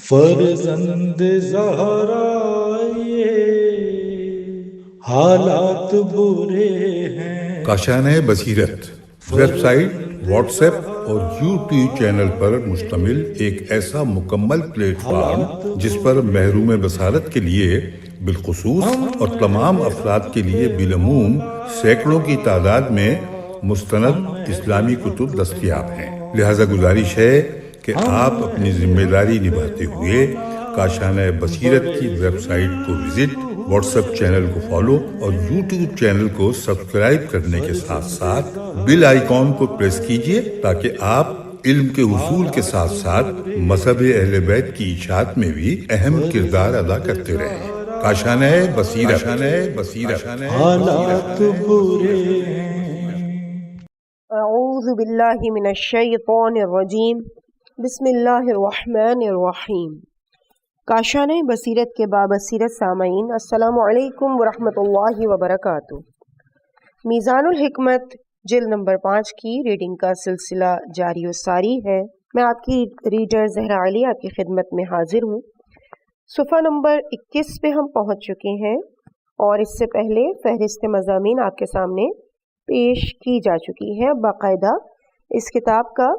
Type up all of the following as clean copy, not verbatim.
فرزند زہرا یہ حالات برے ہیں۔ کاشانۂ بصیرت ویب سائٹ، واٹس ایپ اور یوٹیوب چینل پر مشتمل ایک ایسا مکمل پلیٹ فارم جس پر محروم بصارت کے لیے بالخصوص اور تمام افراد کے لیے بالعموم سینکڑوں کی تعداد میں مستند اسلامی کتب دستیاب ہیں۔ لہذا گزارش ہے کہ آپ اپنی ذمہ داری نبھاتے ہوئے کاشانۂ بصیرت کی ویب سائٹ کو وزٹ، واٹس ایپ چینل کو فالو اور یوٹیوب چینل کو سبسکرائب کرنے کے ساتھ ساتھ بیل آئیکن کو پریس کیجیے تاکہ آپ علم کے حصول کے ساتھ ساتھ مذہب اہل بیت کی اشاعت میں بھی اہم کردار ادا کرتے رہیں۔ کاشانۂ بصیرت حالات برے ہیں۔ اعوذ باللہ من الشیطان الرجیم، بسم اللہ الرحمن الرحیم۔ کاشانۂ بصیرت کے بابصیرت سامعین، السلام علیکم ورحمۃ اللہ وبرکاتہ۔ میزان الحکمت جلد نمبر 5 کی ریڈنگ کا سلسلہ جاری و ساری ہے۔ میں آپ کی ریڈر زہرا علی آپ کی خدمت میں حاضر ہوں۔ صفحہ نمبر 21 پہ ہم پہنچ چکے ہیں اور اس سے پہلے فہرست مضامین آپ کے سامنے پیش کی جا چکی ہے۔ باقاعدہ اس کتاب کا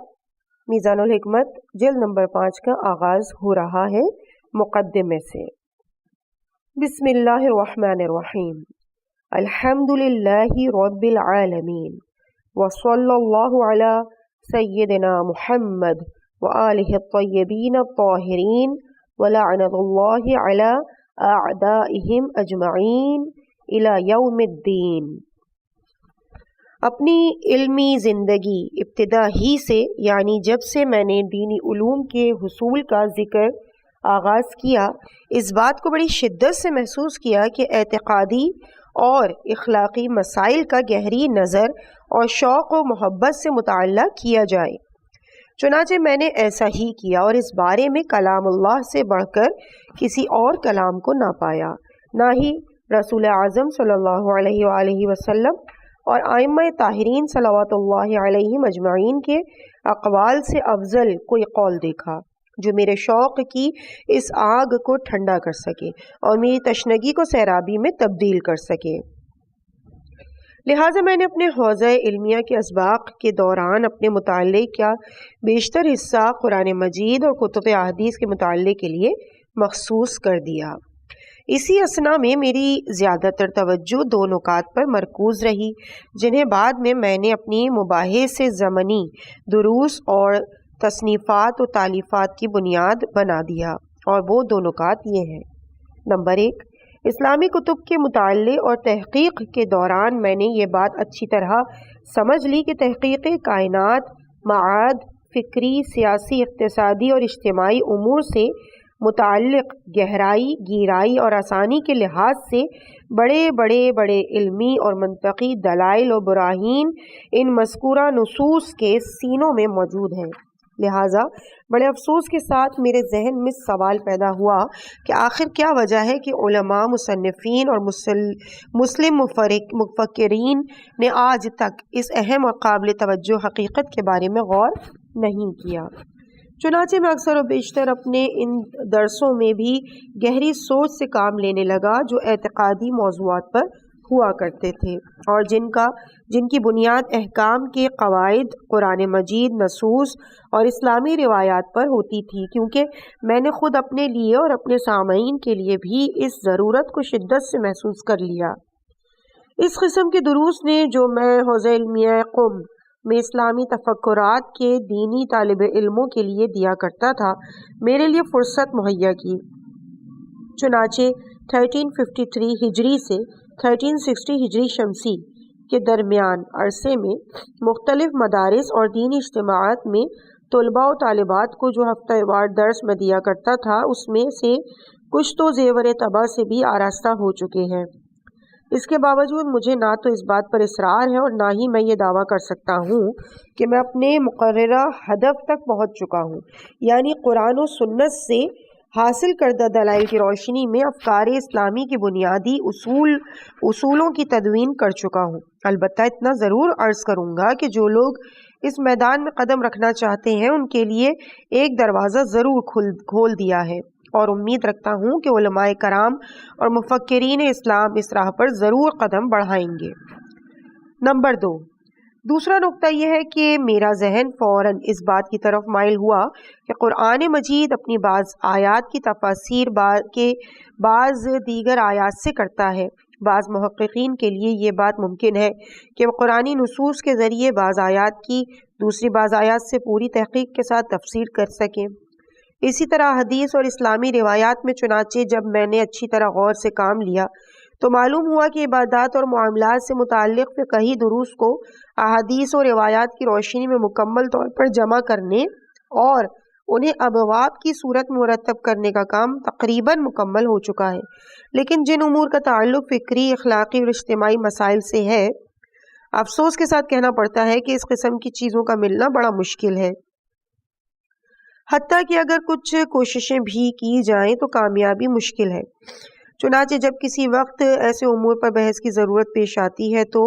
میزان الحکمت جلد نمبر 5 کا آغاز ہو رہا ہے مقدمے سے۔ بسم اللہ الرحمن الرحیم، الحمد للہ رب العالمین، وصلی اللہ علی سیدنا محمد وآلہ الطیبین الطاہرین، ولعنت اللہ علی اعدائہم اجمعین الی یوم الدین۔ اپنی علمی زندگی ابتدا ہی سے، یعنی جب سے میں نے دینی علوم کے حصول کا ذکر آغاز کیا، اس بات کو بڑی شدت سے محسوس کیا کہ اعتقادی اور اخلاقی مسائل کا گہری نظر اور شوق و محبت سے مطالعہ کیا جائے۔ چنانچہ میں نے ایسا ہی کیا اور اس بارے میں کلام اللہ سے بڑھ کر کسی اور کلام کو نہ پایا، نہ ہی رسول اعظم صلی اللہ علیہ وآلہ وسلم اور ائمہ طاہرین صلوات اللہ علیہم اجمعین کے اقوال سے افضل کوئی قول دیکھا جو میرے شوق کی اس آگ کو ٹھنڈا کر سکے اور میری تشنگی کو سیرابی میں تبدیل کر سکے۔ لہٰذا میں نے اپنے حوزہ علمیہ کے اسباق کے دوران اپنے مطالعے کا بیشتر حصہ قرآن مجید اور کتب احادیث کے مطالعے کے لیے مخصوص کر دیا۔ اسی اثنا میں میری زیادہ تر توجہ دو نکات پر مرکوز رہی جنہیں بعد میں نے اپنی مباحث زمنی دروس اور تصنیفات و تالیفات کی بنیاد بنا دیا، اور وہ دو نکات یہ ہیں۔ نمبر 1، اسلامی کتب کے مطالعے اور تحقیق کے دوران میں نے یہ بات اچھی طرح سمجھ لی کہ تحقیق کائنات، معاد، فکری، سیاسی، اقتصادی اور اجتماعی امور سے متعلق گہرائی، گہرائی اور آسانی کے لحاظ سے بڑے علمی اور منطقی دلائل و براہین ان مذکورہ نصوص کے سینوں میں موجود ہیں۔ لہٰذا بڑے افسوس کے ساتھ میرے ذہن میں سوال پیدا ہوا کہ آخر کیا وجہ ہے کہ علماء، مصنفین اور مسلم مفکرین نے آج تک اس اہم اور قابل توجہ حقیقت کے بارے میں غور نہیں کیا۔ چنانچہ میں اکثر و بیشتر اپنے ان درسوں میں بھی گہری سوچ سے کام لینے لگا جو اعتقادی موضوعات پر ہوا کرتے تھے اور جن کی بنیاد احکام کے قواعد، قرآن مجید، نصوص اور اسلامی روایات پر ہوتی تھی، کیونکہ میں نے خود اپنے لیے اور اپنے سامعین کے لیے بھی اس ضرورت کو شدت سے محسوس کر لیا۔ اس قسم کے دروس نے جو میں حوزہ علمیہ قم میں اسلامی تفکرات کے دینی طالب علموں کے لیے دیا کرتا تھا، میرے لیے فرصت مہیا کی۔ چنانچہ 1353 ہجری سے 1360 ہجری شمسی کے درمیان عرصے میں مختلف مدارس اور دینی اجتماعات میں طلباء و طالبات کو جو ہفتہ وار درس میں دیا کرتا تھا، اس میں سے کچھ تو زیور طبع سے بھی آراستہ ہو چکے ہیں۔ اس کے باوجود مجھے نہ تو اس بات پر اصرار ہے اور نہ ہی میں یہ دعویٰ کر سکتا ہوں کہ میں اپنے مقررہ ہدف تک پہنچ چکا ہوں، یعنی قرآن و سنت سے حاصل کردہ دلائل کی روشنی میں افکار اسلامی کے بنیادی اصولوں کی تدوین کر چکا ہوں۔ البتہ اتنا ضرور عرض کروں گا کہ جو لوگ اس میدان میں قدم رکھنا چاہتے ہیں ان کے لیے ایک دروازہ ضرور کھول دیا ہے، اور امید رکھتا ہوں کہ علماء کرام اور مفکرین اسلام اس راہ پر ضرور قدم بڑھائیں گے۔ نمبر 2، دوسرا نقطہ یہ ہے کہ میرا ذہن فوراً اس بات کی طرف مائل ہوا کہ قرآن مجید اپنی بعض آیات کی تفاسیر کے بعض دیگر آیات سے کرتا ہے۔ بعض محققین کے لیے یہ بات ممکن ہے کہ وہ قرآنی نصوص کے ذریعے بعض آیات کی دوسری بعض آیات سے پوری تحقیق کے ساتھ تفسیر کر سکیں۔ اسی طرح حدیث اور اسلامی روایات میں چنانچہ جب میں نے اچھی طرح غور سے کام لیا تو معلوم ہوا کہ عبادات اور معاملات سے متعلق فقہی دروس کو احادیث اور روایات کی روشنی میں مکمل طور پر جمع کرنے اور انہیں ابواب کی صورت میں مرتب کرنے کا کام تقریباً مکمل ہو چکا ہے، لیکن جن امور کا تعلق فکری، اخلاقی اور اجتماعی مسائل سے ہے، افسوس کے ساتھ کہنا پڑتا ہے کہ اس قسم کی چیزوں کا ملنا بڑا مشکل ہے، حتیٰ کہ اگر کچھ کوششیں بھی کی جائیں تو کامیابی مشکل ہے۔ چنانچہ جب کسی وقت ایسے امور پر بحث کی ضرورت پیش آتی ہے تو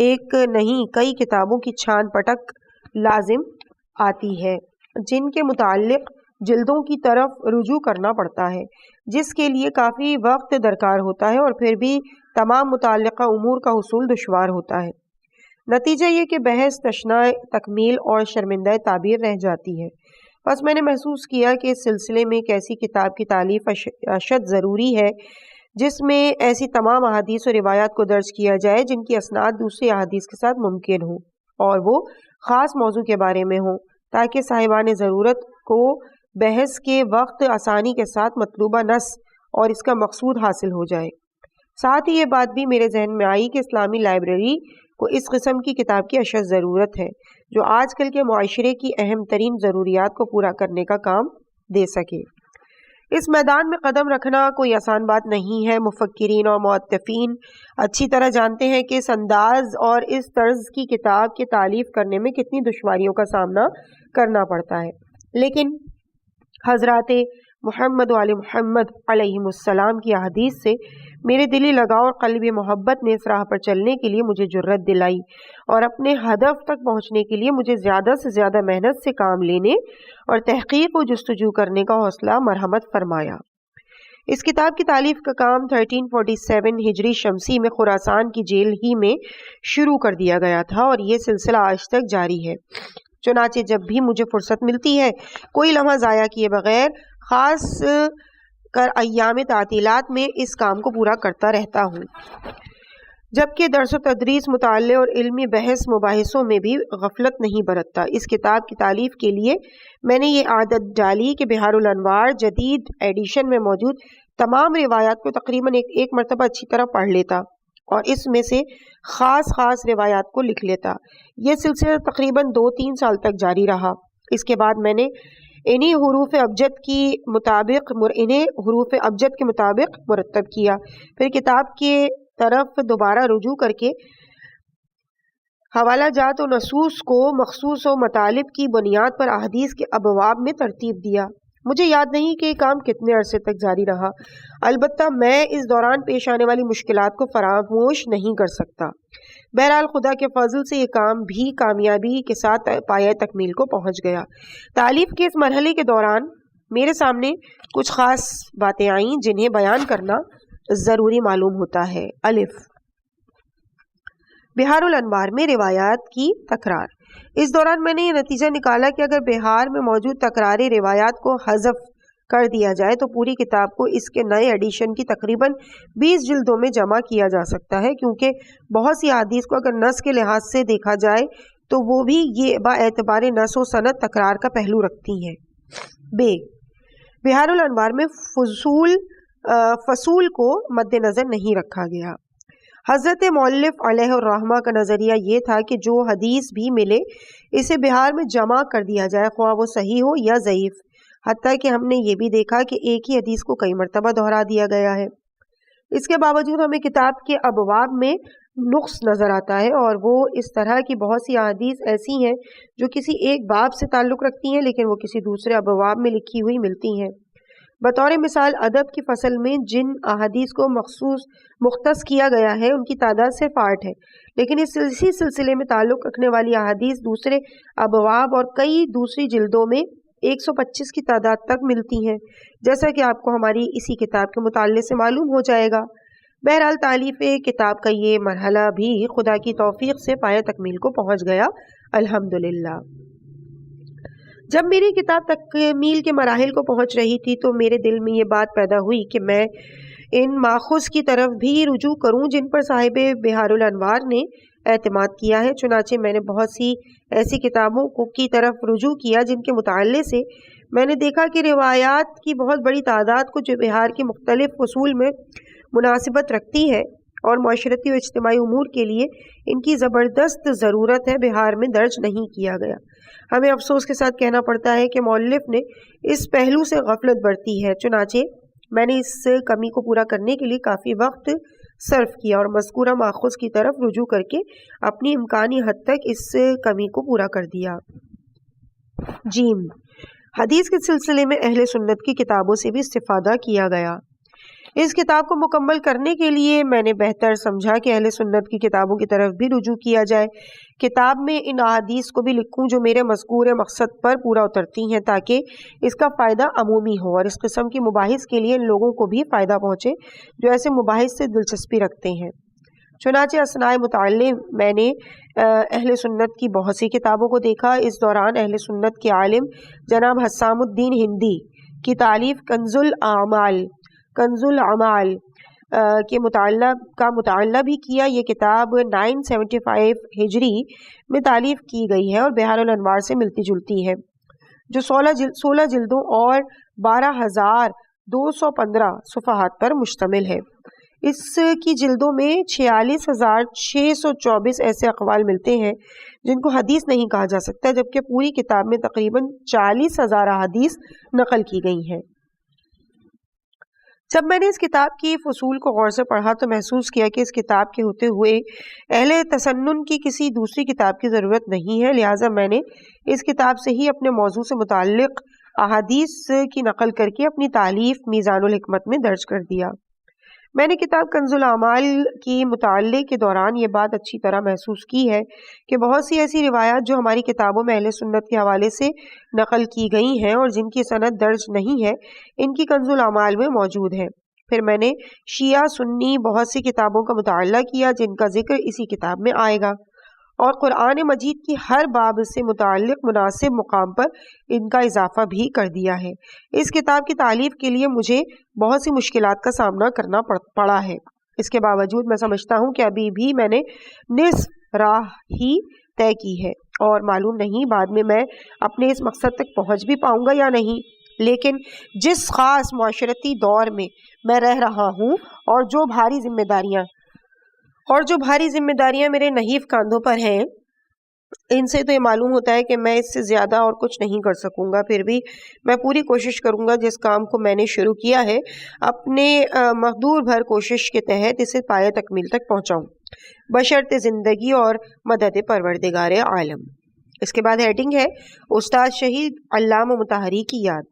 ایک نہیں کئی کتابوں کی چھان پٹک لازم آتی ہے، جن کے متعلق جلدوں کی طرف رجوع کرنا پڑتا ہے، جس کے لیے کافی وقت درکار ہوتا ہے، اور پھر بھی تمام متعلقہ امور کا حصول دشوار ہوتا ہے۔ نتیجہ یہ کہ بحث تشنہ تکمیل اور شرمندہ تعبیر رہ جاتی ہے۔ بس میں نے محسوس کیا کہ اس سلسلے میں ایک ایسی کتاب کی تالیف اشد ضروری ہے جس میں ایسی تمام احادیث و روایات کو درج کیا جائے جن کی اسناد دوسری احادیث کے ساتھ ممکن ہوں، اور وہ خاص موضوع کے بارے میں ہوں، تاکہ صاحبان ضرورت کو بحث کے وقت آسانی کے ساتھ مطلوبہ نص اور اس کا مقصود حاصل ہو جائے۔ ساتھ ہی یہ بات بھی میرے ذہن میں آئی کہ اسلامی لائبریری کو اس قسم کی کتاب کی اشد ضرورت ہے جو آج کل کے معاشرے کی اہم ترین ضروریات کو پورا کرنے کا کام دے سکے۔ اس میدان میں قدم رکھنا کوئی آسان بات نہیں ہے۔ مفکرین اور معتفین اچھی طرح جانتے ہیں کہ اس انداز اور اس طرز کی کتاب کی تالیف کرنے میں کتنی دشواریوں کا سامنا کرنا پڑتا ہے، لیکن حضرات محمد و آل محمد علیہ السلام کی احادیث سے میرے دلی لگاؤ اور قلبی محبت نے اس راہ پر چلنے کے لیے مجھے جرأت دلائی اور اپنے ہدف تک پہنچنے کے لیے مجھے زیادہ سے زیادہ محنت سے کام لینے اور تحقیق و جستجو کرنے کا حوصلہ مرحمت فرمایا۔ اس کتاب کی تالیف کا کام 1347 ہجری شمسی میں خراسان کی جیل ہی میں شروع کر دیا گیا تھا، اور یہ سلسلہ آج تک جاری ہے۔ چنانچہ جب بھی مجھے فرصت ملتی ہے کوئی لمحہ ضائع کیے بغیر خاص کر ایام تعطیلات میں اس کام کو پورا کرتا رہتا ہوں، جبکہ درس و تدریس، مطالعے اور علمی بحث مباحثوں میں بھی غفلت نہیں برتتا۔ اس کتاب کی تالیف کے لیے میں نے یہ عادت ڈالی کہ بحار الانوار جدید ایڈیشن میں موجود تمام روایات کو تقریباً ایک مرتبہ اچھی طرح پڑھ لیتا اور اس میں سے خاص روایات کو لکھ لیتا۔ یہ سلسلہ تقریباً 2-3 سال تک جاری رہا۔ اس کے بعد میں نے انہیں حروف ابجد کے مطابق مرتب کیا، پھر کتاب کے طرف دوبارہ رجوع کر کے حوالہ جات و نصوص کو مخصوص و مطالب کی بنیاد پر احادیث کے ابواب میں ترتیب دیا۔ مجھے یاد نہیں کہ یہ کام کتنے عرصے تک جاری رہا، البتہ میں اس دوران پیش آنے والی مشکلات کو فراموش نہیں کر سکتا۔ بہرحال خدا کے فضل سے یہ کام بھی کامیابی کے ساتھ پایہ تکمیل کو پہنچ گیا۔ تالیف کے اس مرحلے کے دوران میرے سامنے کچھ خاص باتیں آئیں جنہیں بیان کرنا ضروری معلوم ہوتا ہے۔ الف، بحار الانوار میں روایات کی تکرار۔ اس دوران میں نے یہ نتیجہ نکالا کہ اگر بہار میں موجود تکراری روایات کو حذف کر دیا جائے تو پوری کتاب کو اس کے نئے ایڈیشن کی تقریباً 20 جلدوں میں جمع کیا جا سکتا ہے، کیونکہ بہت سی احادیث کو اگر نص کے لحاظ سے دیکھا جائے تو وہ بھی یہ با اعتبار نص و سند تکرار کا پہلو رکھتی ہیں۔ ب، بحار الانوار میں فصول کو مد نظر نہیں رکھا گیا۔ حضرت مؤلف علیہ الرحمہ کا نظریہ یہ تھا کہ جو حدیث بھی ملے اسے بحار میں جمع کر دیا جائے، خواہ وہ صحیح ہو یا ضعیف، حتیٰ کہ ہم نے یہ بھی دیکھا کہ ایک ہی حدیث کو کئی مرتبہ دہرا دیا گیا ہے۔ اس کے باوجود ہمیں کتاب کے ابواب میں نقص نظر آتا ہے، اور وہ اس طرح کی بہت سی احادیث ایسی ہیں جو کسی ایک باب سے تعلق رکھتی ہیں لیکن وہ کسی دوسرے ابواب میں لکھی ہوئی ملتی ہیں۔ بطور مثال ادب کی فصل میں جن احادیث کو مختص کیا گیا ہے ان کی تعداد صرف 8 ہے، لیکن اسی سلسلے میں تعلق رکھنے والی احادیث دوسرے ابواب اور کئی دوسری جلدوں میں 125 کی تعداد تک ملتی ہیں، جیسا کہ آپ کو ہماری اسی کتاب کے مطالعے سے معلوم ہو جائے گا۔ بہرحال تالیف کتاب کا یہ مرحلہ بھی خدا کی توفیق سے پایہ تکمیل کو پہنچ گیا، الحمدللہ۔ جب میری کتاب تکمیل کے مراحل کو پہنچ رہی تھی تو میرے دل میں یہ بات پیدا ہوئی کہ میں ان ماخذ کی طرف بھی رجوع کروں جن پر صاحب بحار الانوار نے اعتماد کیا ہے۔ چنانچہ میں نے بہت سی ایسی کتابوں کی طرف رجوع کیا جن کے مطالعے سے میں نے دیکھا کہ روایات کی بہت بڑی تعداد کو جو بہار کی مختلف فصول میں مناسبت رکھتی ہے اور معاشرتی و اجتماعی امور کے لیے ان کی زبردست ضرورت ہے، بہار میں درج نہیں کیا گیا۔ ہمیں افسوس کے ساتھ کہنا پڑتا ہے کہ مؤلف نے اس پہلو سے غفلت برتی ہے، چنانچہ میں نے اس کمی کو پورا کرنے کے لیے کافی وقت صرف کیا اور مذکورہ ماخذ کی طرف رجوع کر کے اپنی امکانی حد تک اس کمی کو پورا کر دیا۔ جیم، حدیث کے سلسلے میں اہل سنت کی کتابوں سے بھی استفادہ کیا گیا۔ اس کتاب کو مکمل کرنے کے لیے میں نے بہتر سمجھا کہ اہل سنت کی کتابوں کی طرف بھی رجوع کیا جائے۔ کتاب میں ان احادیث کو بھی لکھوں جو میرے مذکور مقصد پر پورا اترتی ہیں تاکہ اس کا فائدہ عمومی ہو اور اس قسم کی مباحث کے لیے ان لوگوں کو بھی فائدہ پہنچے جو ایسے مباحث سے دلچسپی رکھتے ہیں۔ چنانچہ اثناء مطالعے میں نے اہل سنت کی بہت سی کتابوں کو دیکھا۔ اس دوران اہل سنت کے عالم جناب حسام الدین ہندی کی تالیف کنز العمال کے مطالعہ بھی کیا۔ یہ کتاب 975 ہجری میں تالیف کی گئی ہے اور بحار الانوار سے ملتی جلتی ہے، جو 16 جلدوں اور 12,215 صفحات پر مشتمل ہے۔ اس کی جلدوں میں 46,624 ایسے اقوال ملتے ہیں جن کو حدیث نہیں کہا جا سکتا، جبکہ پوری کتاب میں تقریباً 40,000 احادیث نقل کی گئی ہیں۔ جب میں نے اس کتاب کی فصول کو غور سے پڑھا تو محسوس کیا کہ اس کتاب کے ہوتے ہوئے اہل تسنن کی کسی دوسری کتاب کی ضرورت نہیں ہے، لہٰذا میں نے اس کتاب سے ہی اپنے موضوع سے متعلق احادیث کی نقل کر کے اپنی تالیف میزان الحکمت میں درج کر دیا۔ میں نے کتاب کنز الاعمال کی مطالعے کے دوران یہ بات اچھی طرح محسوس کی ہے کہ بہت سی ایسی روایات جو ہماری کتابوں میں اہل سنت کے حوالے سے نقل کی گئی ہیں اور جن کی سند درج نہیں ہے، ان کی کنز الاعمال میں موجود ہے۔ پھر میں نے شیعہ سنی بہت سی کتابوں کا مطالعہ کیا جن کا ذکر اسی کتاب میں آئے گا، اور قرآن مجید کی ہر باب سے متعلق مناسب مقام پر ان کا اضافہ بھی کر دیا ہے۔ اس کتاب کی تالیف کے لیے مجھے بہت سی مشکلات کا سامنا کرنا پڑا ہے، اس کے باوجود میں سمجھتا ہوں کہ ابھی بھی میں نے نصف راہ ہی طے کی ہے اور معلوم نہیں بعد میں اپنے اس مقصد تک پہنچ بھی پاؤں گا یا نہیں، لیکن جس خاص معاشرتی دور میں رہ رہا ہوں اور جو بھاری ذمہ داریاں میرے نحیف کاندھوں پر ہیں، ان سے تو یہ معلوم ہوتا ہے کہ میں اس سے زیادہ اور کچھ نہیں کر سکوں گا۔ پھر بھی میں پوری کوشش کروں گا جس کام کو میں نے شروع کیا ہے اپنے مقدور بھر کوشش کے تحت اسے پایہ تکمیل تک پہنچاؤں، بشرط زندگی اور مدد پروردگار عالم۔ اس کے بعد ہیڈنگ ہے استاد شہید علامہ مطہری کی یاد۔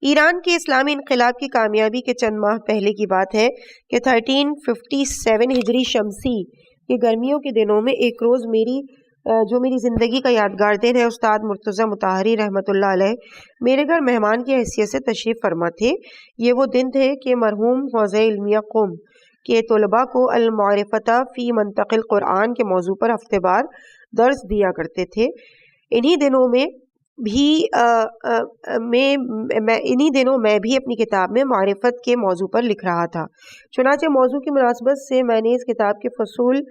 ایران کے اسلامی انقلاب کی کامیابی کے چند ماہ پہلے کی بات ہے کہ 1357 ہجری شمسی کے گرمیوں کے دنوں میں ایک روز میری زندگی کا یادگار دن ہے، استاد مرتضیٰ مطہری رحمۃ اللہ علیہ میرے گھر مہمان کی حیثیت سے تشریف فرما تھے۔ یہ وہ دن تھے کہ مرحوم حوزہ علمیہ قم کے طلباء کو المعرفۃ فی منطق القرآن کے موضوع پر ہفتے وار درس دیا کرتے تھے۔ انہی دنوں میں بھی اپنی کتاب میں معرفت کے موضوع پر لکھ رہا تھا، چنانچہ موضوع کی مناسبت سے میں نے اس کتاب کے فصول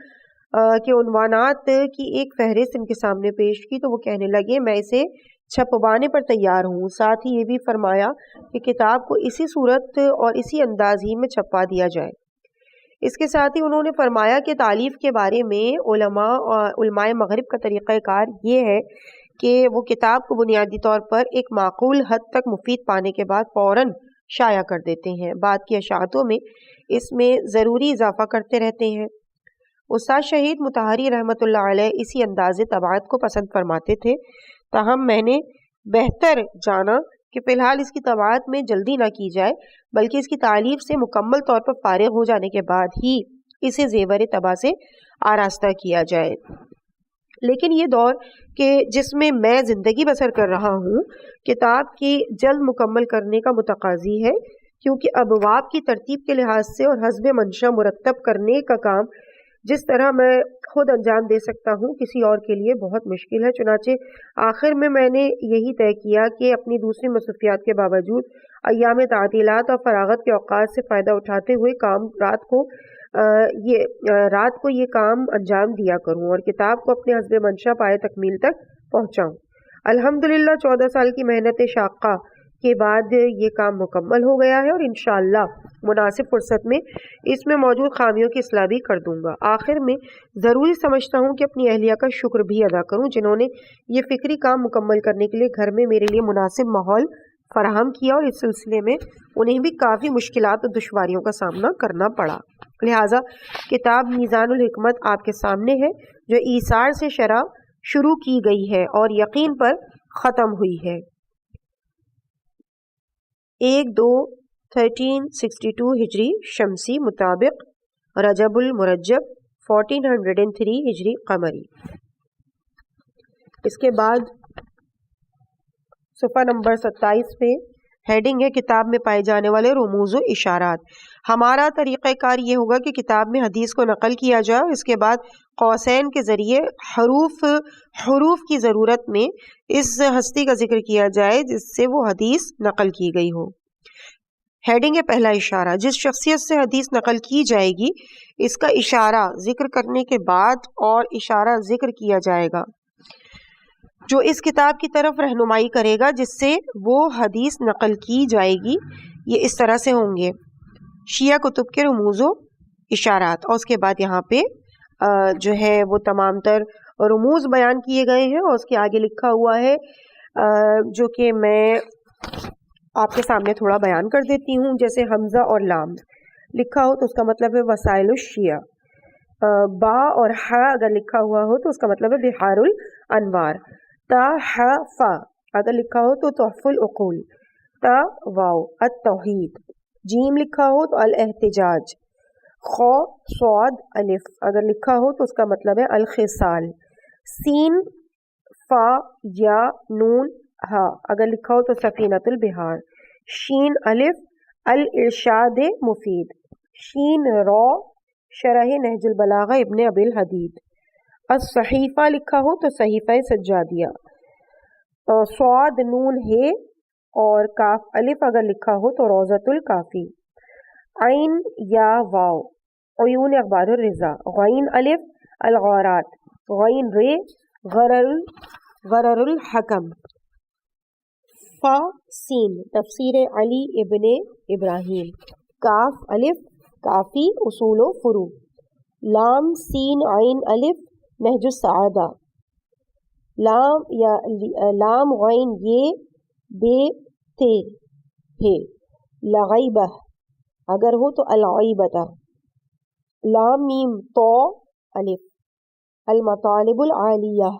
کے عنوانات کی ایک فہرست ان کے سامنے پیش کی تو وہ کہنے لگے میں اسے چھپوانے پر تیار ہوں۔ ساتھ ہی یہ بھی فرمایا کہ کتاب کو اسی صورت اور اسی انداز ہی میں چھپا دیا جائے۔ اس کے ساتھ ہی انہوں نے فرمایا کہ تالیف کے بارے میں علماء مغرب کا طریقہ کار یہ ہے کہ وہ کتاب کو بنیادی طور پر ایک معقول حد تک مفید پانے کے بعد فوراً شائع کر دیتے ہیں، بعد کی اشاعتوں میں اس میں ضروری اضافہ کرتے رہتے ہیں۔ استاد شہید مطہری رحمۃ اللہ علیہ اسی انداز طباعت کو پسند فرماتے تھے، تاہم میں نے بہتر جانا کہ فی الحال اس کی طباعت میں جلدی نہ کی جائے، بلکہ اس کی تالیف سے مکمل طور پر فارغ ہو جانے کے بعد ہی اسے زیور طبع سے آراستہ کیا جائے۔ لیکن یہ دور کہ جس میں میں زندگی بسر کر رہا ہوں کتاب کی جلد مکمل کرنے کا متقاضی ہے، کیونکہ ابواب کی ترتیب کے لحاظ سے اور حسب منشا مرتب کرنے کا کام جس طرح میں خود انجام دے سکتا ہوں کسی اور کے لیے بہت مشکل ہے۔ چنانچہ آخر میں نے یہی طے کیا کہ اپنی دوسری مصروفیات کے باوجود ایام تعطیلات اور فراغت کے اوقات سے فائدہ اٹھاتے ہوئے رات کو یہ کام انجام دیا کروں اور کتاب کو اپنے حسب منشا پائے تکمیل تک پہنچاؤں۔ الحمدللہ 14 سال کی محنت شاقہ کے بعد یہ کام مکمل ہو گیا ہے اور انشاءاللہ مناسب فرصت میں اس میں موجود خامیوں کی اصلاح بھی کر دوں گا۔ آخر میں ضروری سمجھتا ہوں کہ اپنی اہلیہ کا شکر بھی ادا کروں جنہوں نے یہ فکری کام مکمل کرنے کے لیے گھر میں میرے لیے مناسب ماحول فراہم کیا، اور اس سلسلے میں انہیں بھی کافی مشکلات اور دشواریوں کا سامنا کرنا پڑا۔ لہٰذا کتاب میزان الحکمت آپ کے سامنے ہے، جو ایثار سے شروع کی گئی ہے اور یقین پر ختم ہوئی ہے۔ 1/2/1362 ہجری شمسی مطابق رجب المرجب 1403 ہجری قمری۔ اس کے بعد صفحہ نمبر 27 پہ ہیڈنگ ہے کتاب میں پائے جانے والے رموز و اشارات۔ ہمارا طریقہ کار یہ ہوگا کہ کتاب میں حدیث کو نقل کیا جائے اور اس کے بعد قوسین کے ذریعے حروف کی ضرورت میں اس ہستی کا ذکر کیا جائے جس سے وہ حدیث نقل کی گئی ہو۔ ہیڈنگ ہے پہلا اشارہ۔ جس شخصیت سے حدیث نقل کی جائے گی اس کا اشارہ ذکر کرنے کے بعد اور اشارہ ذکر کیا جائے گا جو اس کتاب کی طرف رہنمائی کرے گا جس سے وہ حدیث نقل کی جائے گی۔ یہ اس طرح سے ہوں گے شیعہ کتب کے رموز و اشارات، اور اس کے بعد یہاں پہ جو ہے وہ تمام تر رموز بیان کیے گئے ہیں اور اس کے آگے لکھا ہوا ہے جو کہ میں آپ کے سامنے تھوڑا بیان کر دیتی ہوں۔ جیسے حمزہ اور لام لکھا ہو تو اس کا مطلب ہے وسائل الشیعہ، با اور ح اگر لکھا ہوا ہو تو اس کا مطلب ہے بحار الانوار، تا ح فا اگر لکھا ہو تو تحف العقول، تا واو التوحید، جیم لکھا ہو تو الاحتجاج، خو صاد الف اگر لکھا ہو تو اس کا مطلب ہے الخصال، سین فا یا نون ہا اگر لکھا ہو تو سفینۃ البحار، شین الف الارشاد مفید، شین را شرح نہج البلاغہ ابن ابی الحدید، الصحیفہ لکھا ہو تو صحیفہ سجادیہ، صاد نون ہے اور کاف الف اگر لکھا ہو تو روضۃ الکافی، عین یا واو عیون اخبار الرضا، غین الف الغارات، غین رے غرر الحکم، فا سین تفسیر علی ابن ابراہیم، کاف الف کافی اصول و فروع، لام سین عین الف نہج السعادہ، لام غین یہ بے تے ہے، لغیبہ اگر ہو تو الغیبتہ، لام میم تو الف المطالب العالیہ،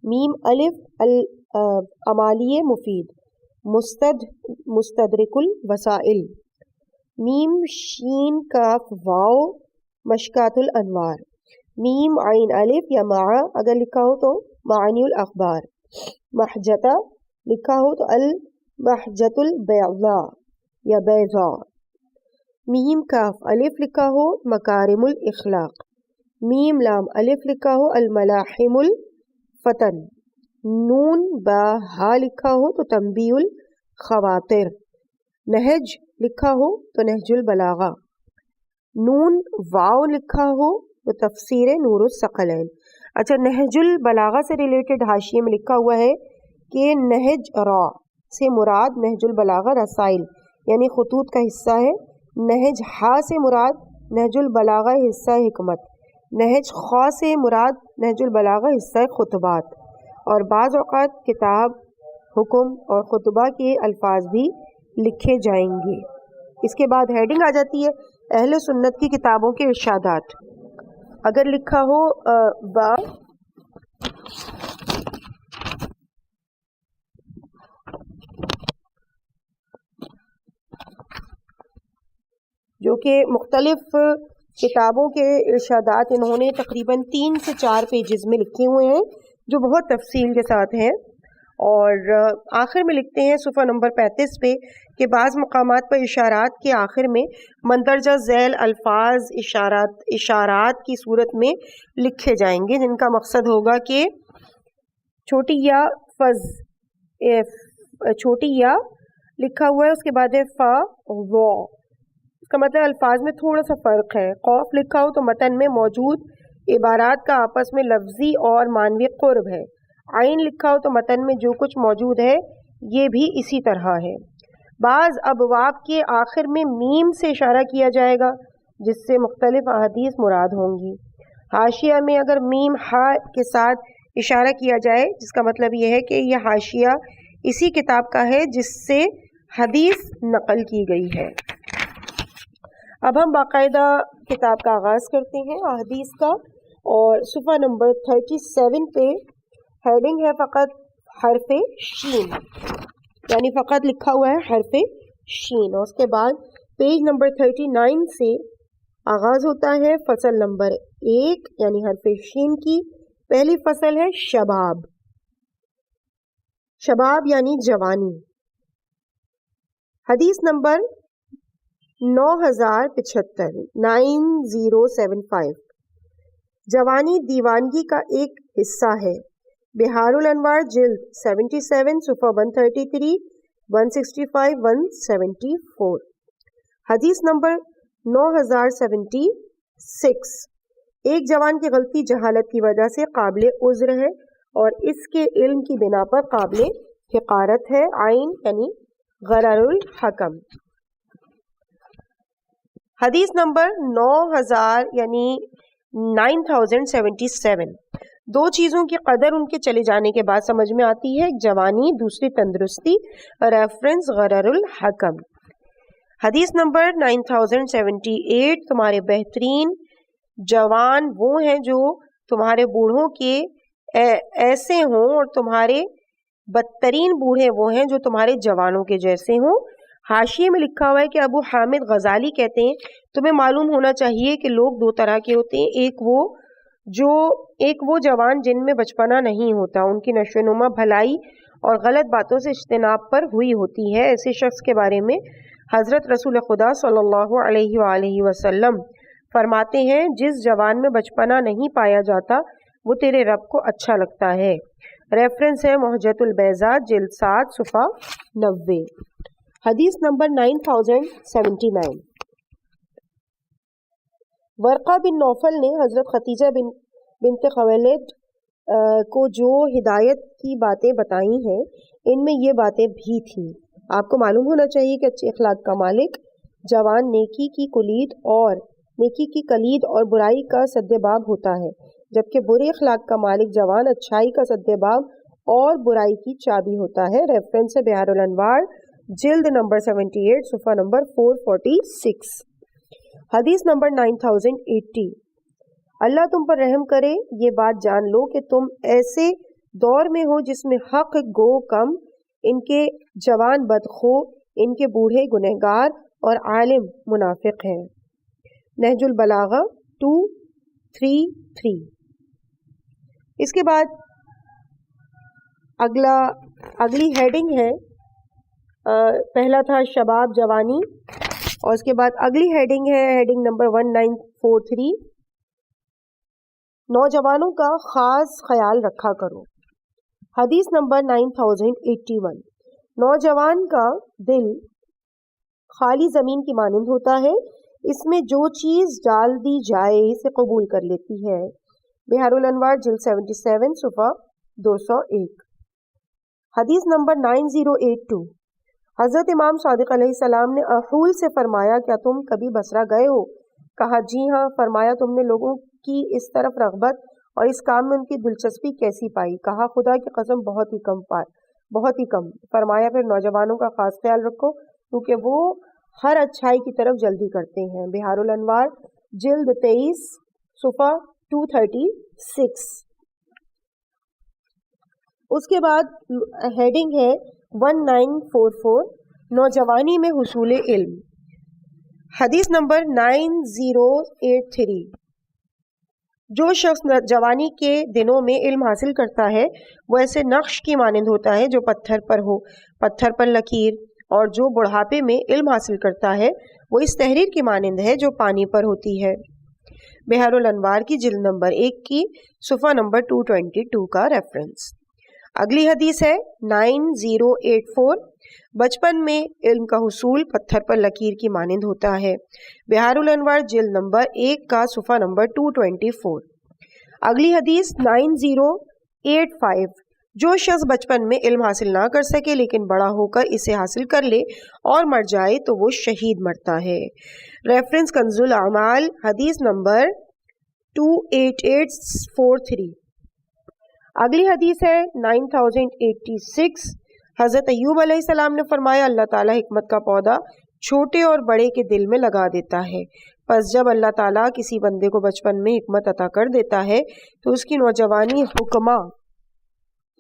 میم الف الامالی مفید، مستدرک الوسائل، میم شین کاف واو مشکات الانوار، میم عین الف یا مع اگر لکھا ہو تو معانی الاخبار، محجتہ لکھا ہو تو المحجت البیضاء یا بیضاء، میم کاف الف لکھا ہو مکارم الاخلاق، میم لام الف لکھا ہو الملاحم الفتن، نون با ہا لکھا ہو تو تنبیہ الخواطر، نہج لکھا ہو تو نہج البلاغہ، نون واو لکھا ہو تو تفسیر نور الثقلین۔ اچھا، نہج البلاغہ سے ریلیٹڈ حاشیے میں لکھا ہوا ہے کہ نہج را سے مراد نہج البلاغہ رسائل یعنی خطوط کا حصہ ہے، نہج ہا سے مراد نہج البلاغہ حصہ حکمت، نہج خا سے مراد نہج البلاغہ حصہ خطبات، اور بعض اوقات کتاب حکم اور خطبہ کے الفاظ بھی لکھے جائیں گے۔ اس کے بعد ہیڈنگ آ جاتی ہے اہل سنت کی کتابوں کے ارشادات۔ اگر لکھا ہو با جو کہ مختلف کتابوں کے ارشادات انہوں نے تقریباً 3 سے 4 پیجز میں لکھے ہوئے ہیں جو بہت تفصیل کے ساتھ ہیں. اور آخر میں لکھتے ہیں صفحہ نمبر 35 پہ کہ بعض مقامات پر اشارات کے آخر میں مندرجہ ذیل الفاظ اشارات کی صورت میں لکھے جائیں گے، جن کا مقصد ہوگا کہ چھوٹی یا چھوٹی یا لکھا ہوا ہے، اس کے بعد ہے فا و، اس کا مطلب الفاظ میں تھوڑا سا فرق ہے. قوف لکھا ہو تو متن میں موجود عبارات کا آپس میں لفظی اور معنوی قرب ہے. عین لکھا ہو تو متن میں جو کچھ موجود ہے یہ بھی اسی طرح ہے. بعض ابواب کے آخر میں میم سے اشارہ کیا جائے گا جس سے مختلف احادیث مراد ہوں گی. حاشیہ میں اگر میم ہا کے ساتھ اشارہ کیا جائے جس کا مطلب یہ ہے کہ یہ حاشیہ اسی کتاب کا ہے جس سے حدیث نقل کی گئی ہے. اب ہم باقاعدہ کتاب کا آغاز کرتے ہیں احادیث کا، اور صفحہ نمبر 37 پہ ہیڈنگ ہے فقط حرف شین، یعنی فقط لکھا ہوا ہے حرف شین. اور اس کے بعد پیج نمبر 39 سے آغاز ہوتا ہے فصل نمبر 1 یعنی حرف شین کی. پہلی فصل ہے شباب. شباب یعنی جوانی. حدیث نمبر 9075 9075. جوانی دیوانگی کا ایک حصہ ہے. بہار الانوار جلد 77 صفحہ 133 165 174. حدیث نمبر 9076. ایک جوان کی غلطی جہالت کی وجہ سے قابل عذر ہے اور اس کے علم کی بنا پر قابل حقارت ہے. عین یعنی غرر الحکم. حدیث نمبر 9000 یعنی 9077. دو چیزوں کی قدر ان کے چلے جانے کے بعد سمجھ میں آتی ہے، ایک جوانی دوسری تندرستی. ریفرنس غرر الحکم. حدیث نمبر 9078. تمہارے بہترین جوان وہ ہیں جو تمہارے بوڑھوں کے ایسے ہوں اور تمہارے بدترین بوڑھے وہ ہیں جو تمہارے جوانوں کے جیسے ہوں. حاشیے میں لکھا ہوا ہے کہ ابو حامد غزالی کہتے ہیں تمہیں معلوم ہونا چاہیے کہ لوگ دو طرح کے ہوتے ہیں، ایک وہ جوان جن میں بچپنا نہیں ہوتا، ان کی نشو و نما بھلائی اور غلط باتوں سے اجتناب پر ہوئی ہوتی ہے. ایسے شخص کے بارے میں حضرت رسول خدا صلی اللہ علیہ وآلہ وسلم فرماتے ہیں جس جوان میں بچپنا نہیں پایا جاتا وہ تیرے رب کو اچھا لگتا ہے. ریفرنس ہے محجت البیضاء جلد 7 صفحہ 90. حدیث نمبر 9079. ورقہ بن نوفل نے حضرت ختیجہ بنت خویلد کو جو ہدایت کی باتیں بتائی ہیں ان میں یہ باتیں بھی تھیں. آپ کو معلوم ہونا چاہیے کہ اچھے اخلاق کا مالک جوان نیکی کی کلید اور برائی کا سدباب ہوتا ہے، جبکہ برے اخلاق کا مالک جوان اچھائی کا سدباب اور برائی کی چابی ہوتا ہے. ریفرنس ہے بہار الانوار جلد نمبر 78 صفحہ نمبر 446. حدیث نمبر 9080. اللہ تم پر رحم کرے، یہ بات جان لو کہ تم ایسے دور میں ہو جس میں حق گو کم، ان کے جوان بدخو، ان کے بوڑھے گنہگار اور عالم منافق ہیں. نہج البلاغہ 233. اس کے بعد اگلی ہیڈنگ ہے، پہلا تھا شباب جوانی، اور اس کے بعد اگلی ہیڈنگ ہے ہیڈنگ نمبر 1943 نوجوانوں کا خاص خیال رکھا کرو. حدیث نمبر 9081. نوجوان کا دل خالی زمین کی مانند ہوتا ہے، اس میں جو چیز ڈال دی جائے اسے قبول کر لیتی ہے. بہار الانوار جلد 77 صفحہ 201. حدیث نمبر 9082. حضرت امام صادق علیہ السلام نے احول سے فرمایا کیا تم کبھی بصرہ گئے ہو؟ کہا جی ہاں. فرمایا تم نے لوگوں کی اس طرف رغبت اور اس کام میں ان کی دلچسپی کیسی پائی؟ کہا خدا کی قسم بہت ہی کم. فرمایا پھر نوجوانوں کا خاص خیال رکھو کیونکہ وہ ہر اچھائی کی طرف جلدی کرتے ہیں. بہار الانوار جلد 23 صفحہ 236. اس کے بعد ہیڈنگ ہے 1944 نوجوانی میں حصول علم. حدیث نمبر 9083، جو شخص جوانی کے دنوں میں علم حاصل کرتا ہے وہ ایسے نقش کی مانند ہوتا ہے جو پتھر پر ہو، پتھر پر لکیر، اور جو بڑھاپے میں علم حاصل کرتا ہے وہ اس تحریر کی مانند ہے جو پانی پر ہوتی ہے۔ بحار الانوار کی جلد نمبر 1 کی صفحہ نمبر 222 کا ریفرنس۔ اگلی حدیث ہے 9084، بچپن میں علم کا حصول پتھر پر لکیر کی مانند ہوتا ہے۔ بحار الانوار جلد نمبر 1 کا صفحہ نمبر 224۔ اگلی حدیث 9085، جو شخص بچپن میں علم حاصل نہ کر سکے لیکن بڑا ہو کر اسے حاصل کر لے اور مر جائے تو وہ شہید مرتا ہے۔ ریفرنس کنز الاعمال حدیث نمبر 28843۔ اگلی حدیث ہے 9086، حضرت ایوب علیہ السلام نے فرمایا اللہ تعالیٰ حکمت کا پودا چھوٹے اور بڑے کے دل میں لگا دیتا ہے، پس جب اللہ تعالیٰ کسی بندے کو بچپن میں حکمت عطا کر دیتا ہے تو اس کی نوجوانی حکماء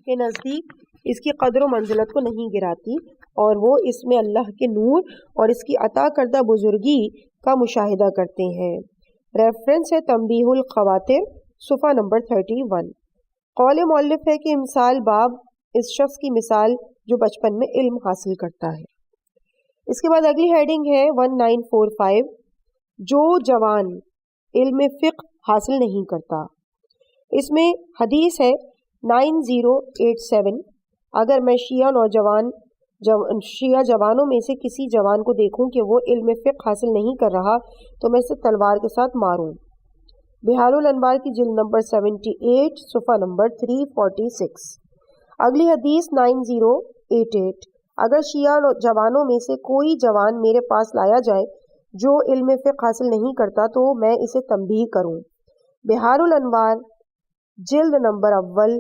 کے نزدیک اس کی قدر و منزلت کو نہیں گراتی اور وہ اس میں اللہ کے نور اور اس کی عطا کردہ بزرگی کا مشاہدہ کرتے ہیں۔ ریفرنس ہے تنبیہ الخواطر صفحہ نمبر 31۔ قول مؤلف ہے کہ امثال باب اس شخص کی مثال جو بچپن میں علم حاصل کرتا ہے۔ اس کے بعد اگلی ہیڈنگ ہے 1945، جو جوان علم فقہ حاصل نہیں کرتا۔ اس میں حدیث ہے 9087، اگر میں شیعہ جوانوں میں سے کسی جوان کو دیکھوں کہ وہ علم فقہ حاصل نہیں کر رہا تو میں اسے تلوار کے ساتھ ماروں۔ بحار الانوار کی جلد نمبر 78 صفحہ نمبر 346۔ اگلی حدیث 9088، اگر شیعہ جوانوں میں سے کوئی جوان میرے پاس لایا جائے جو علم فقہ حاصل نہیں کرتا تو میں اسے تنبیہ کروں۔ بحار الانوار جلد نمبر اول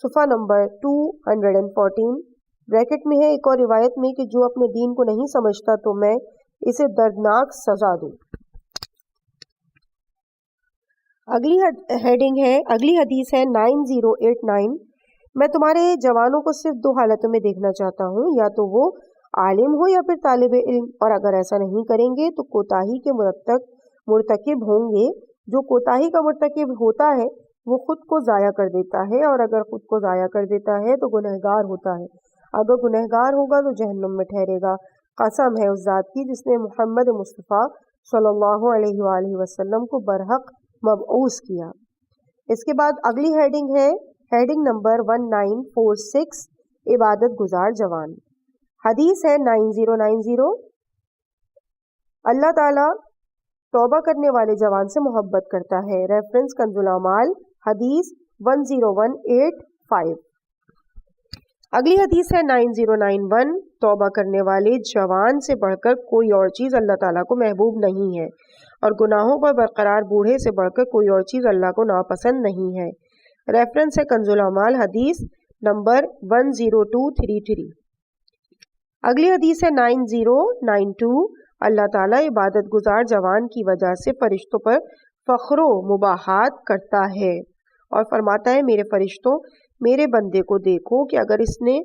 صفحہ نمبر 214، بریکٹ میں ہے ایک اور روایت میں کہ جو اپنے دین کو نہیں سمجھتا تو میں اسے دردناک سزا دوں۔ اگلی حدیث ہے 9089، میں تمہارے جوانوں کو صرف 2 حالتوں میں دیکھنا چاہتا ہوں، یا تو وہ عالم ہو یا پھر طالب علم، اور اگر ایسا نہیں کریں گے تو کوتاہی کے مرتکب ہوں گے۔ جو کوتاہی کا مرتکب ہوتا ہے وہ خود کو ضائع کر دیتا ہے، اور اگر خود کو ضائع کر دیتا ہے تو گنہگار ہوتا ہے، اگر گنہگار ہوگا تو جہنم میں ٹھہرے گا۔ قسم ہے اس ذات کی جس نے محمد مصطفیٰ صلی اللہ علیہ وآلہ وسلم کو برحق مبعوث کیا۔ اس کے بعد اگلی ہیڈنگ ہے ہیڈنگ نمبر 1946، عبادت گزار جوان۔ حدیث ہے 9090، اللہ تعالیٰ توبہ کرنے والے جوان سے محبت کرتا ہے۔ ریفرنس کنز الاعمال حدیث 10185۔ اگلی حدیث ہے 9091، توبہ کرنے والے جوان سے بڑھ کر کوئی اور چیز اللہ تعالیٰ کو محبوب نہیں ہے، اور گناہوں پر برقرار بوڑھے سے بڑھ کر کوئی اور چیز اللہ کو ناپسند نہیں ہے۔ ریفرنس ہے کنز الاعمال حدیث نمبر 10233۔ اگلی حدیث ہے 9092، اللہ تعالیٰ عبادت گزار جوان کی وجہ سے فرشتوں پر فخر و مباحات کرتا ہے اور فرماتا ہے میرے فرشتوں میرے بندے کو دیکھو کہ اگر اس نے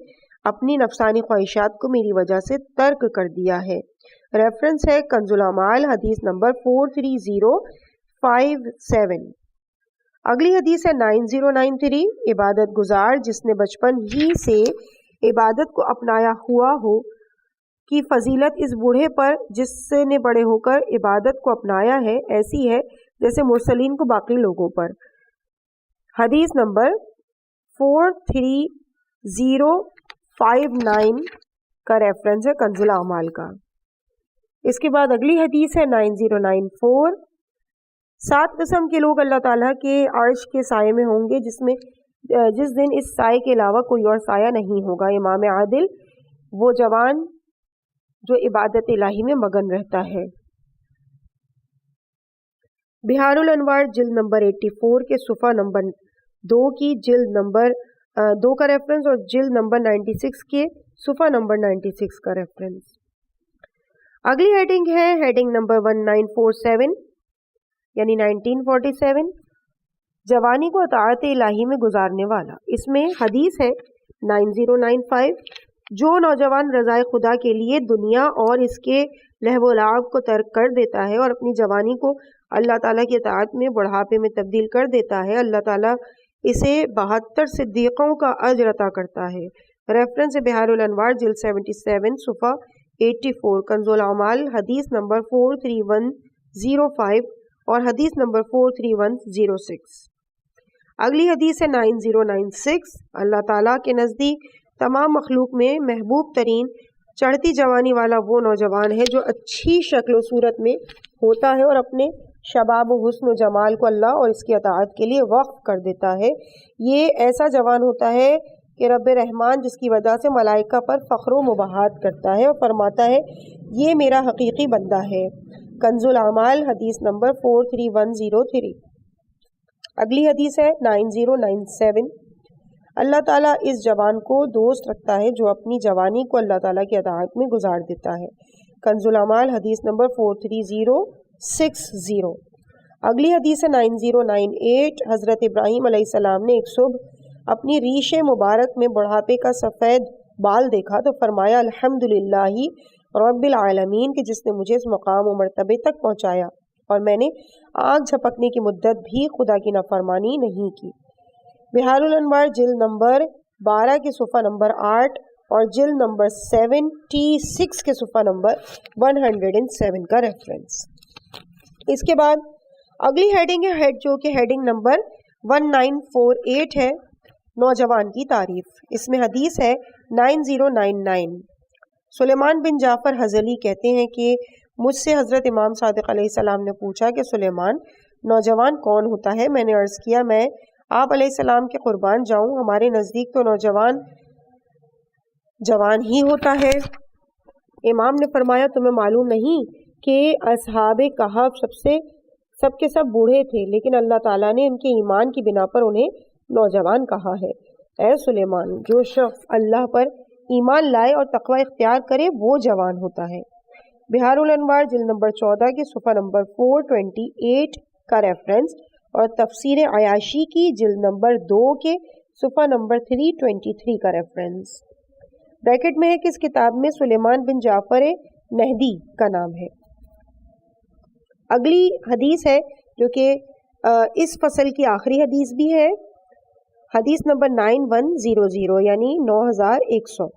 اپنی نفسانی خواہشات کو میری وجہ سے ترک کر دیا ہے۔ ریفرنس ہے کنز الاعمال حدیث نمبر 43057۔ اگلی حدیث ہے 9093، عبادت گزار جس نے بچپن ہی سے عبادت کو اپنایا ہوا ہو کی فضیلت اس بوڑھے پر جس نے بڑے ہو کر عبادت کو اپنایا ہے ایسی ہے جیسے مرسلین کو باقی لوگوں پر۔ حدیث نمبر 43059 کا ریفرنس ہے کنز الاعمال کا۔ اس کے بعد اگلی حدیث ہے 9094، 7 قسم کے لوگ اللہ تعالیٰ کے عرش کے سائے میں ہوں گے جس دن اس سائے کے علاوہ کوئی اور سایہ نہیں ہوگا۔ امام عادل، وہ جوان جو عبادت الہی میں مگن رہتا ہے۔ بحار الانوار جلد نمبر 84 کے صفحہ نمبر 2 کی جلد نمبر 2 کا ریفرنس اور جلد نمبر 96 کے صفحہ نمبر 96 کا ریفرنس۔ اگلی ہیڈنگ ہے ہیڈنگ نمبر 1947 یعنی 1947، جوانی کو اطاعت الہی میں گزارنے والا۔ اس میں حدیث ہے 9095، جو نوجوان رضائے خدا کے لیے دنیا اور اس کے لہو و لعب کو ترک کر دیتا ہے اور اپنی جوانی کو اللہ تعالیٰ کی اطاعت میں بڑھاپے میں تبدیل کر دیتا ہے، اللہ تعالیٰ اسے 72 صدیقوں کا اجر عطا کرتا ہے۔ ریفرنس بہار الانوار جلد 77 صفحہ 84، کنز الاعمال حدیث نمبر 43105 اور حدیث نمبر 43106۔ اگلی حدیث ہے 9096۔ اللہ تعالیٰ کے نزدیک تمام مخلوق میں محبوب ترین چڑھتی جوانی والا وہ نوجوان ہے جو اچھی شکل و صورت میں ہوتا ہے اور اپنے شباب و حسن و جمال کو اللہ اور اس کی اطاعت کے لیے وقف کر دیتا ہے۔ یہ ایسا جوان ہوتا ہے کہ رب رحمان جس کی وجہ سے ملائکہ پر فخر و مباحات کرتا ہے اور فرماتا ہے یہ میرا حقیقی بندہ ہے۔ کنز الاعمال حدیث نمبر 43103۔ اگلی حدیث ہے 9097۔ اللہ تعالیٰ اس جوان کو دوست رکھتا ہے جو اپنی جوانی کو اللہ تعالیٰ کی اطاعت میں گزار دیتا ہے۔ کنز الاعمال حدیث نمبر 43060۔ اگلی حدیث ہے 9098۔ حضرت ابراہیم علیہ السلام نے ایک صبح اپنی ریش مبارک میں بڑھاپے کا سفید بال دیکھا تو فرمایا الحمدللہ رب العالمین کہ جس نے مجھے اس مقام و مرتبے تک پہنچایا اور میں نے آنکھ جھپکنے کی مدت بھی خدا کی نافرمانی نہیں کی۔ بہار الانوار جلد نمبر 12 کے صفحہ نمبر 8 اور جلد نمبر 76 کے صفحہ نمبر 107 کا ریفرنس۔ اس کے بعد اگلی ہیڈنگ ہے جو کہ ہیڈنگ نمبر 1948 ہے، نوجوان کی تعریف۔ اس میں حدیث ہے 9099۔ سلیمان بن جعفر حضلی کہتے ہیں کہ مجھ سے حضرت امام صادق علیہ السلام نے پوچھا کہ سلیمان نوجوان کون ہوتا ہے؟ میں نے عرض کیا میں آپ علیہ السلام کے قربان جاؤں، ہمارے نزدیک تو نوجوان جوان ہی ہوتا ہے۔ امام نے فرمایا تمہیں معلوم نہیں کہ اصحاب کہف سب کے سب بوڑھے تھے لیکن اللہ تعالیٰ نے ان کے ایمان کی بنا پر انہیں نوجوان کہا ہے۔ اے سلیمان جو شخص اللہ پر ایمان لائے اور تقوی اختیار کرے وہ جوان ہوتا ہے۔ بہار الانوار جلد نمبر 14 کے صفحہ نمبر 428 کا ریفرنس اور تفسیر عیاشی کی جلد نمبر 2 کے صفحہ نمبر 323 کا ریفرنس۔ بریکٹ میں ہے کہ اس کتاب میں سلیمان بن جعفر نہدی کا نام ہے۔ اگلی حدیث ہے جو کہ اس فصل کی آخری حدیث بھی ہے، حدیث نمبر 9100 یعنی 9100۔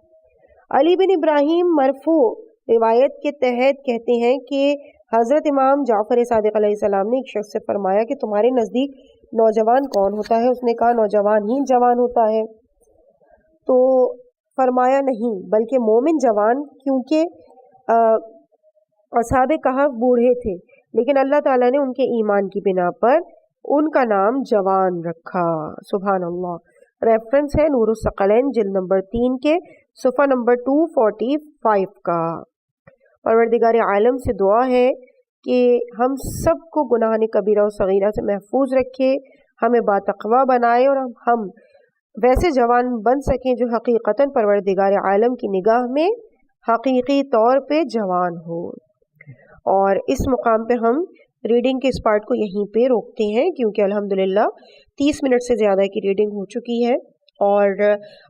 علی بن ابراہیم مرفوع روایت کے تحت کہتے ہیں کہ حضرت امام جعفر صادق علیہ السلام نے ایک شخص سے فرمایا کہ تمہارے نزدیک نوجوان کون ہوتا ہے؟ اس نے کہا نوجوان ہی جوان ہوتا ہے۔ تو فرمایا نہیں بلکہ مومن جوان، کیونکہ اصحاب کہف بوڑھے تھے لیکن اللہ تعالیٰ نے ان کے ایمان کی بنا پر ان کا نام جوان رکھا۔ سبحان اللہ۔ ریفرنس ہے نور الثقلین جلد نمبر 3 کے صفحہ نمبر 245 کا۔ پروردگار عالم سے دعا ہے کہ ہم سب کو گناہ کبیرہ و صغیرہ سے محفوظ رکھے، ہمیں باتقویٰ بنائے اور ہم ویسے جوان بن سکیں جو حقیقتاً پروردگار عالم کی نگاہ میں حقیقی طور پہ جوان ہو۔ اور اس مقام پہ ہم ریڈنگ کے اس پارٹ کو یہیں پہ روکتے ہیں کیونکہ الحمدللہ 30 منٹ سے زیادہ کی ریڈنگ ہو چکی ہے، اور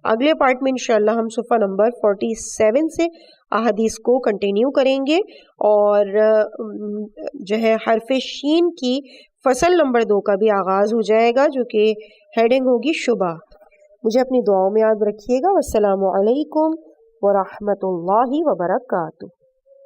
اگلے پارٹ میں انشاءاللہ ہم صفحہ نمبر 47 سے احادیث کو کنٹینیو کریں گے، اور جو ہے حرف شین کی فصل نمبر 2 کا بھی آغاز ہو جائے گا جو کہ ہیڈنگ ہوگی شبہ۔ مجھے اپنی دعاؤں میں یاد رکھیے گا۔ والسلام علیکم ورحمۃ اللہ وبرکاتہ۔